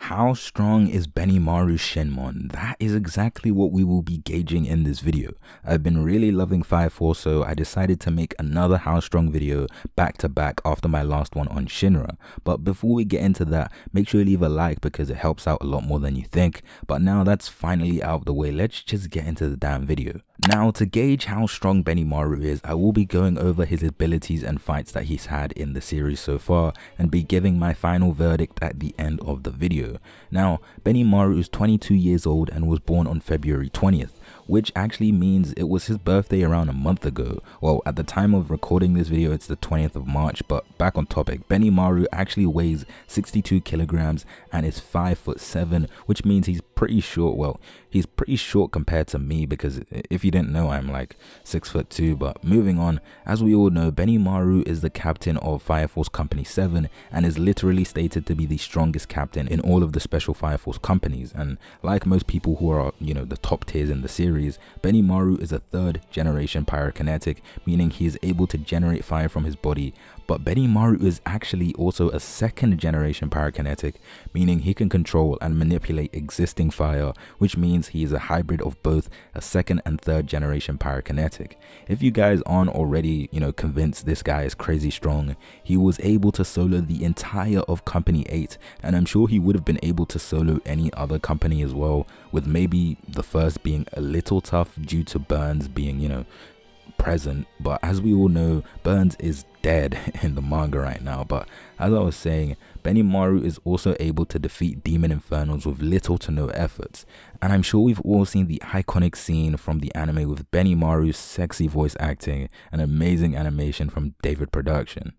How strong is Benimaru Shenmon? That is exactly what we will be gauging in this video. I've been really loving Fire Force, so I decided to make another How Strong video back to back after my last one on Shinra. But before we get into that, make sure you leave a like because it helps out a lot more than you think. But now that's finally out of the way, let's just get into the damn video. Now, to gauge how strong Benimaru is, I will be going over his abilities and fights that he's had in the series so far and be giving my final verdict at the end of the video. Now, Benimaru is 22 years old and was born on February 20th, which actually means it was his birthday around a month ago. Well, at the time of recording this video, it's the 20th of March, but back on topic, Benimaru actually weighs 62 kilograms and is 5'7", which means he's pretty short. Well, he's pretty short compared to me because if you didn't know, I'm like 6'2". But moving on, as we all know, Benimaru is the captain of Fire Force Company 7 and is literally stated to be the strongest captain in all of the Special Fire Force companies. And like most people who are, the top tiers in the series, Benimaru is a 3rd generation pyrokinetic, meaning he is able to generate fire from his body. But Benimaru is actually also a 2nd generation pyrokinetic, meaning he can control and manipulate existing fire, which means he is a hybrid of both a 2nd and 3rd generation pyrokinetic. If you guys aren't already, convinced this guy is crazy strong, he was able to solo the entire of Company 8, and I'm sure he would have been able to solo any other company as well, with maybe the first being a little tough due to Burns being, present. But as we all know, Burns is dead in the manga right now. But as I was saying, Benimaru is also able to defeat Demon Infernals with little to no efforts. And I'm sure we've all seen the iconic scene from the anime with Benimaru's sexy voice acting and amazing animation from David Production.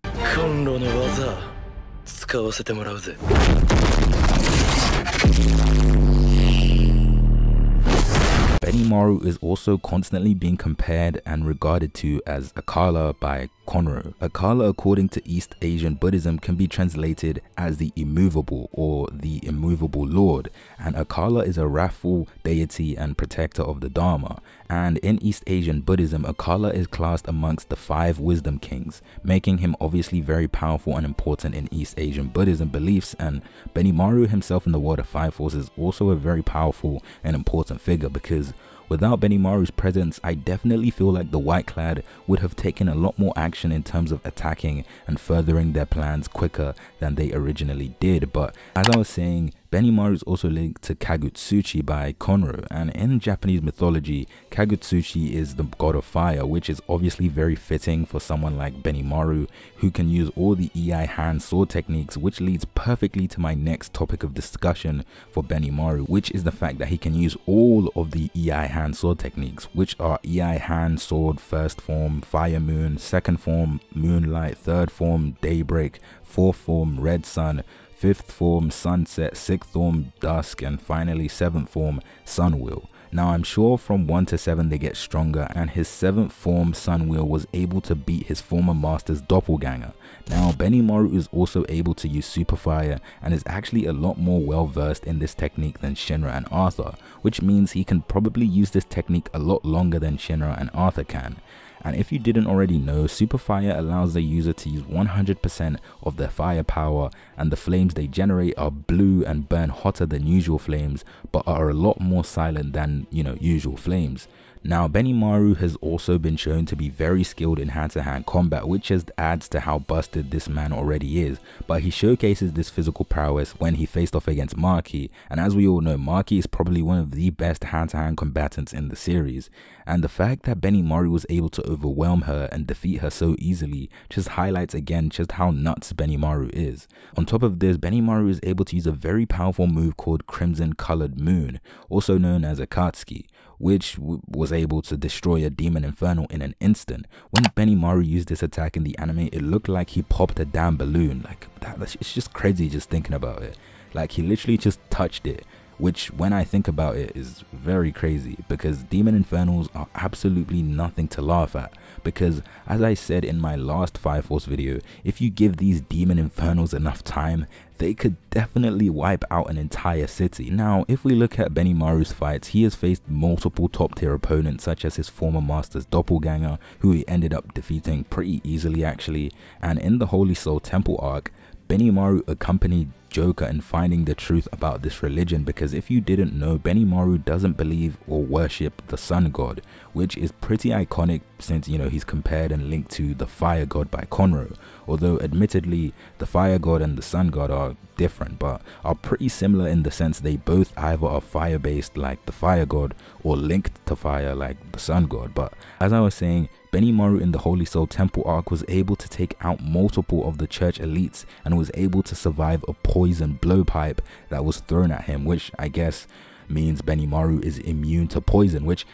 Benimaru is also constantly being compared and regarded to as Akala by Konro. Akala, according to East Asian Buddhism, can be translated as the immovable or the immovable lord, and Akala is a wrathful deity and protector of the Dharma. And in East Asian Buddhism, Akala is classed amongst the 5 wisdom kings, making him obviously very powerful and important in East Asian Buddhism beliefs. And Benimaru himself in the world of Fire Force is also a very powerful and important figure, because without Benimaru's presence, I definitely feel like the White Clad would have taken a lot more action in terms of attacking and furthering their plans quicker than they originally did. But as I was saying, Benimaru is also linked to Kagutsuchi by Konro, and in Japanese mythology, Kagutsuchi is the god of fire, which is obviously very fitting for someone like Benimaru, who can use all the Ei hand sword techniques, which leads perfectly to my next topic of discussion for Benimaru, which is the fact that he can use all of the Ei hand sword techniques, which are Ei hand sword, 1st form, fire moon, 2nd form, moonlight, 3rd form, daybreak, 4th form, red sun, 5th form, sunset, 6th form, dusk, and finally 7th form, sunwheel. Now I'm sure from 1 to 7 they get stronger, and his 7th form Sunwheel was able to beat his former master's doppelganger. Now Benimaru is also able to use Super Fire and is actually a lot more well versed in this technique than Shinra and Arthur, which means he can probably use this technique a lot longer than Shinra and Arthur can. And if you didn't already know, Super Fire allows the user to use 100% of their firepower, and the flames they generate are blue and burn hotter than usual flames, but are a lot more silent than, usual flames. Now Benimaru has also been shown to be very skilled in hand-to-hand combat, which just adds to how busted this man already is, but he showcases this physical prowess when he faced off against Maki, and as we all know, Maki is probably one of the best hand-to-hand combatants in the series, and the fact that Benimaru was able to overwhelm her and defeat her so easily just highlights again just how nuts Benimaru is. On top of this, Benimaru is able to use a very powerful move called Crimson Colored Moon, also known as Akatsuki, which was able to destroy a Demon Infernal in an instant. When Benimaru used this attack in the anime, it looked like he popped a damn balloon. Like it's just crazy just thinking about it. Like he literally just touched it, which when I think about it is very crazy, because Demon Infernals are absolutely nothing to laugh at. Because as I said in my last Fire Force video, if you give these Demon Infernals enough time, they could definitely wipe out an entire city. Now, if we look at Benimaru's fights, he has faced multiple top tier opponents such as his former master's doppelganger, who he ended up defeating pretty easily actually, and in the Holy Soul Temple arc, Benimaru accompanied Joker in finding the truth about this religion, because if you didn't know, Benimaru doesn't believe or worship the sun god, which is pretty iconic since, you know, he's compared and linked to the fire god by Conroe. Although admittedly the fire god and the sun god are different, but are pretty similar in the sense they both either are fire based like the fire god or linked to fire like the sun god. But as I was saying, Benimaru in the Holy Soul Temple arc was able to take out multiple of the church elites and was able to survive a poison blowpipe that was thrown at him, which I guess means Benimaru is immune to poison, which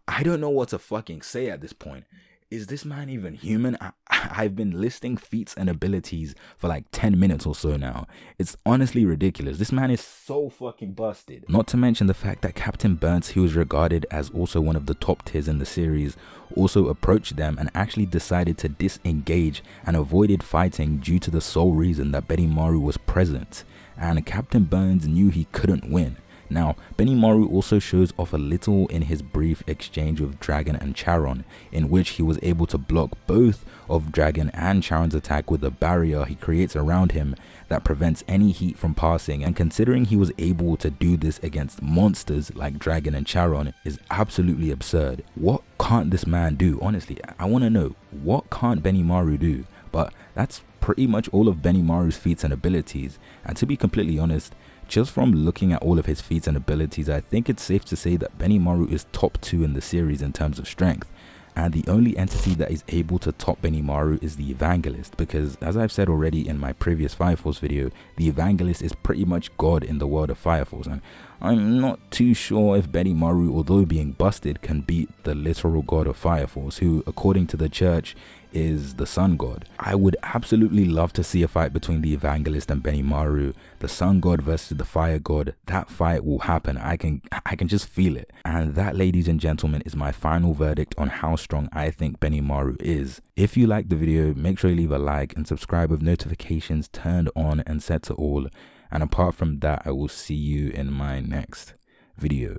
I don't know what to fucking say at this point. Is this man even human? I've been listing feats and abilities for like 10 minutes or so now. It's honestly ridiculous. This man is so fucking busted. Not to mention the fact that Captain Burns, who was regarded as also one of the top tiers in the series, also approached them and actually decided to disengage and avoided fighting due to the sole reason that Benimaru was present. And Captain Burns knew he couldn't win. Now, Benimaru also shows off a little in his brief exchange with Dragon and Charon, in which he was able to block both of Dragon and Charon's attack with a barrier he creates around him that prevents any heat from passing, and considering he was able to do this against monsters like Dragon and Charon is absolutely absurd. What can't this man do? Honestly, I want to know, what can't Benimaru do? But that's pretty much all of Benimaru's feats and abilities, and to be completely honest, just from looking at all of his feats and abilities, I think it's safe to say that Benimaru is top 2 in the series in terms of strength. And the only entity that is able to top Benimaru is the Evangelist, because as I've said already in my previous Fire Force video, the Evangelist is pretty much God in the world of Fire Force, and I'm not too sure if Benimaru, although being busted, can beat the literal god of Fire Force, who according to the church is the sun god. I would absolutely love to see a fight between the Evangelist and Benimaru, the sun god versus the fire god. That fight will happen. I can just feel it. And that, ladies and gentlemen, is my final verdict on how strong I think Benimaru is. If you liked the video, make sure you leave a like and subscribe with notifications turned on and set to all. And apart from that, I will see you in my next video.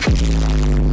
Thank you.